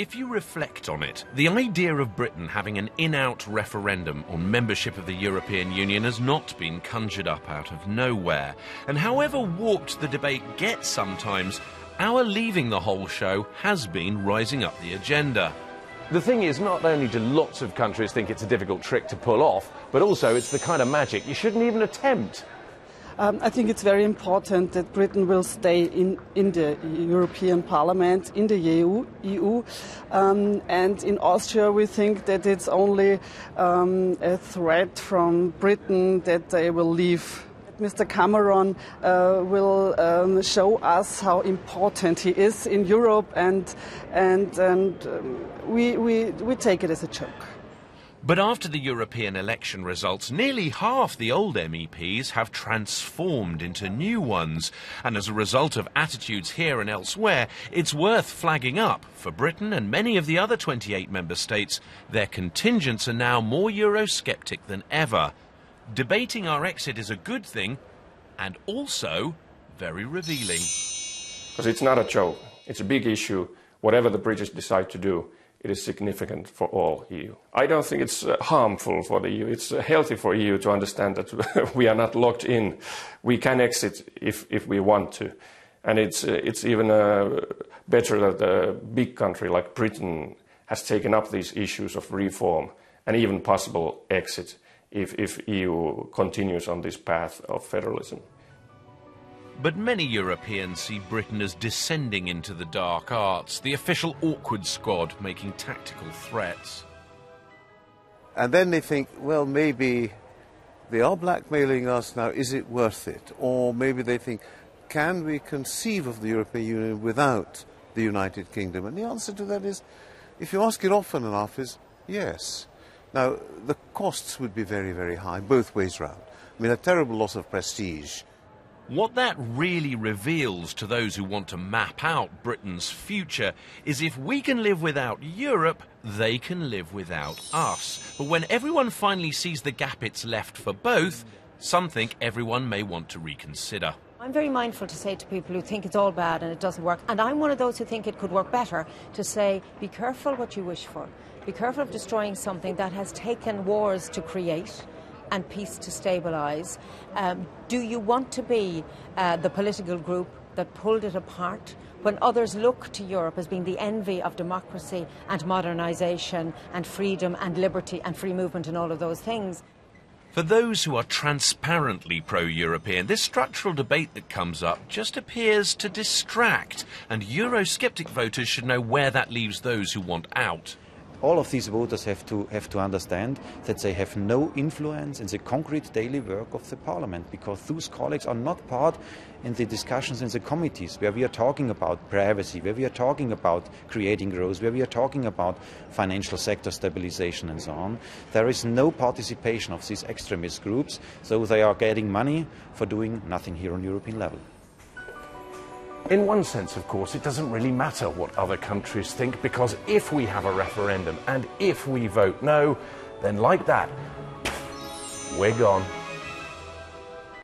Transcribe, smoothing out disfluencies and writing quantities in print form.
If you reflect on it, the idea of Britain having an in-out referendum on membership of the European Union has not been conjured up out of nowhere. And however warped the debate gets sometimes, our leaving the whole show has been rising up the agenda. The thing is, not only do lots of countries think it's a difficult trick to pull off, but also it's the kind of magic you shouldn't even attempt. I think it's very important that Britain will stay in the European Parliament, in the EU. And in Austria we think that it's only a threat from Britain that they will leave. Mr. Cameron will show us how important he is in Europe, and we take it as a joke. But after the European election results, nearly half the old MEPs have transformed into new ones. And as a result of attitudes here and elsewhere, it's worth flagging up. For Britain and many of the other 28 member states, their contingents are now more Eurosceptic than ever. Debating our exit is a good thing, and also very revealing. Because it's not a joke. It's a big issue. Whatever the British decide to do, it is significant for all EU. I don't think it's harmful for the EU. It's healthy for EU to understand that we are not locked in. We can exit if we want to. And it's even better that a big country like Britain has taken up these issues of reform and even possible exit if EU continues on this path of federalism. But many Europeans see Britain as descending into the dark arts, the official awkward squad making tactical threats. And then they think, well, maybe they are blackmailing us now, is it worth it? Or maybe they think, can we conceive of the European Union without the United Kingdom? And the answer to that is, if you ask it often enough, is yes. Now, the costs would be very, very high, both ways round. I mean, a terrible loss of prestige. What that really reveals to those who want to map out Britain's future is if we can live without Europe, they can live without us. But when everyone finally sees the gap it's left for both, some think everyone may want to reconsider. I'm very mindful to say to people who think it's all bad and it doesn't work, and I'm one of those who think it could work better, to say, be careful what you wish for. Be careful of destroying something that has taken wars to create and peace to stabilise. Do you want to be the political group that pulled it apart when others look to Europe as being the envy of democracy and modernisation and freedom and liberty and free movement and all of those things? For those who are transparently pro-European, this structural debate that comes up just appears to distract, and Eurosceptic voters should know where that leaves those who want out. All of these voters have to understand that they have no influence in the concrete daily work of the Parliament, because those colleagues are not part in the discussions in the committees where we are talking about privacy, where we are talking about creating growth, where we are talking about financial sector stabilization and so on. There is no participation of these extremist groups, so they are getting money for doing nothing here on European level. In one sense, of course, it doesn't really matter what other countries think, because if we have a referendum and if we vote no, then like that, we're gone.